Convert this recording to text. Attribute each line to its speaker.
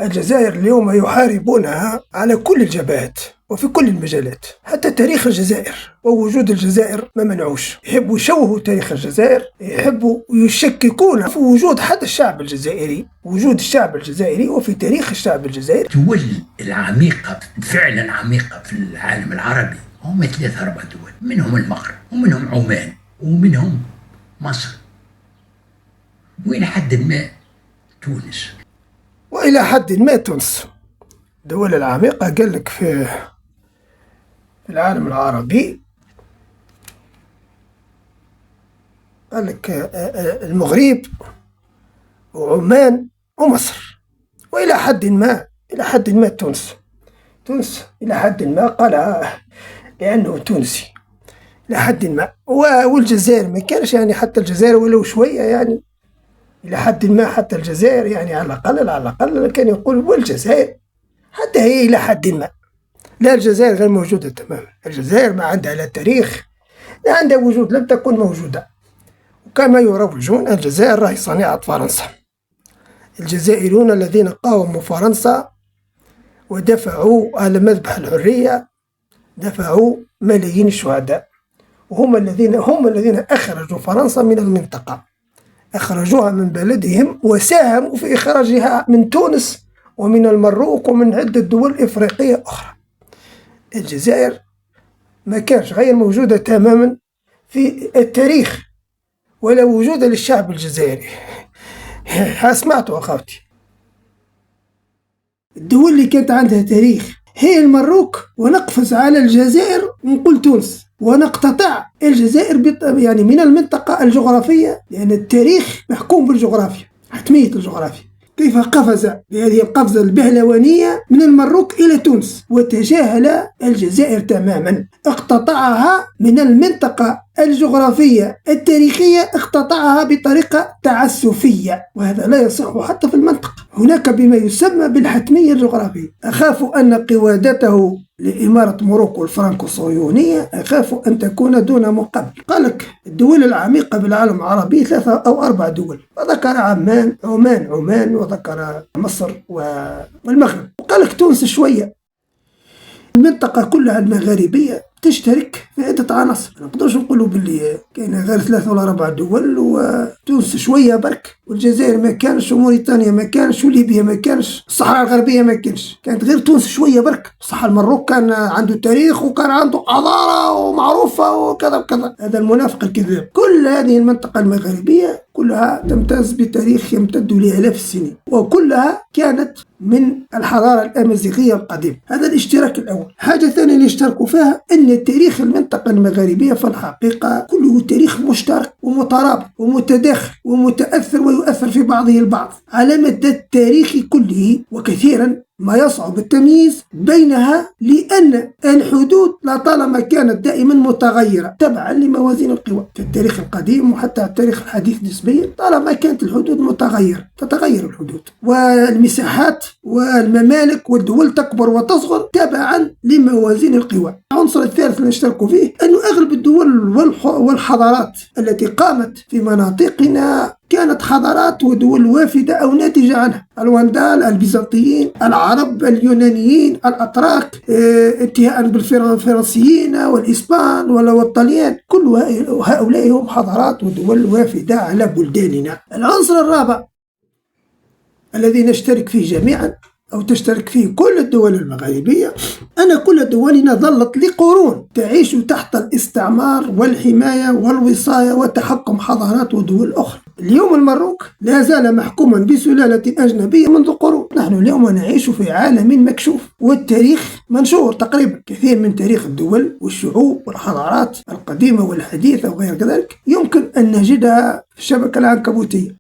Speaker 1: الجزائر اليوم يحاربونها على كل الجبهات وفي كل المجالات. حتى تاريخ الجزائر ووجود الجزائر ما منعوش، يحبوا يشوهوا تاريخ الجزائر، يحبوا يشككون في وجود حتى الشعب الجزائري، وجود الشعب الجزائري وفي تاريخ الشعب الجزائري.
Speaker 2: الدول العميقة فعلا عميقة في العالم العربي هم 3-4 دول، منهم المغرب ومنهم عمان ومنهم مصر وإلى حد ما تونس.
Speaker 1: وإلى حد ما تونس. الدول العميقة قال لك في العالم العربي، قال لك المغرب وعمان ومصر، وإلى حد ما تونس إلى حد ما قالها لأنه تونسي إلى حد ما، والجزائر ما كانش يعني، حتى الجزائر ولو شوية يعني إلى حد ما، حتى الجزائر يعني على الأقل كان يقول والجزائر حتى هي إلى حد ما. لا، الجزائر غير موجودة تماما. الجزائر ما عندها لا تاريخ لا عندها وجود، لم تكن موجودة. وكما يروجون الجزائر راهي صنيعة فرنسا. الجزائريون الذين قاوموا فرنسا ودفعوا على مذبح الحرية، دفعوا ملايين الشهداء، وهم الذين أخرجوا فرنسا من المنطقة، أخرجوها من بلدهم وساهموا في إخراجها من تونس ومن المروك ومن عدة دول إفريقية أخرى. الجزائر ما كانش غير موجودة تماما في التاريخ ولا وجود للشعب الجزائري. سمعتوا أخوتي، الدول اللي كانت عندها تاريخ هي المروك، ونقفز على الجزائر ونقول تونس، ونقتطع الجزائر يعني من المنطقة الجغرافية، لأن التاريخ محكوم بالجغرافيا، حتمية الجغرافيا. كيف قفز بهذه القفزة البهلوانية من المروك إلى تونس وتجاهل الجزائر تماما، اقتطعها من المنطقة الجغرافية التاريخية، اقتطعها بطريقة تعسفية، وهذا لا يصح حتى في المنطقة. هناك بما يسمى بالحتمية الجغرافية. أخاف أن قوادته لإمارة موروكو الفرنكو صهيونية أخاف أن تكون دون مقابل. قالك الدول العميقة بالعالم العربي 3 أو 4 دول، وذكر عمان وذكر مصر والمغرب، وقالك تونس شوية. المنطقة كلها المغاربية تشترك في عدة عناصر، ما نقدرش نقولوا باللي كاين غير 3 ولا 4 دول، وتونس شوية برك، والجزائر ما كانش، وموريتانيا ما كانش، وليبيا ما كانش، الصحراء الغربية ما كانش، كانت غير تونس شوية برك. صح المروك كان عنده تاريخ وكان عنده حضارة ومعروفة وكذا وكذا، هذا المنافق الكذاب. كل هذه المنطقة المغاربية كلها تمتاز بتاريخ يمتد لآلاف السنين، وكلها كانت من الحضارة الأمازيغية القديمة. هذا الاشتراك الأول. حاجة ثانية اللي اشتركوا فيها أن تاريخ المنطقة المغاربية في الحقيقة كله تاريخ مشترك ومترابط ومتداخل ومتأثر ويؤثر في بعضه البعض على مدى التاريخ كله، وكثيرا ما يصعب التمييز بينها، لأن الحدود لطالما كانت دائما متغيرة تبعا لموازين القوى. في التاريخ القديم وحتى التاريخ الحديث نسبيا، طالما كانت الحدود متغيرة تتغير الحدود، والمساحات والممالك والدول تكبر وتصغر تبعا لموازين القوى. العنصر الثالث اللي اشتركوا فيه أنه أغلب الدول والحضارات التي قامت في مناطقنا كانت حضارات ودول وافدة أو ناتجة عنها. الواندال، البيزنطيين، العرب، اليونانيين، الأتراك، انتهاء بالفرنسيين والإسبان والطليان، كل هؤلاء هم حضارات ودول وافدة على بلداننا. العنصر الرابع الذي نشترك فيه جميعا أو تشترك فيه كل الدول المغاربية، أن كل دولنا ظلت لقرون تعيش تحت الاستعمار والحماية والوصاية وتحكم حضارات ودول أخرى. اليوم المروك لا زال محكوما بسلالة أجنبية منذ قرون. نحن اليوم نعيش في عالم مكشوف، والتاريخ منشور تقريبا. كثير من تاريخ الدول والشعوب والحضارات القديمة والحديثة وغير ذلك يمكن أن نجدها في الشبكة العنكبوتية.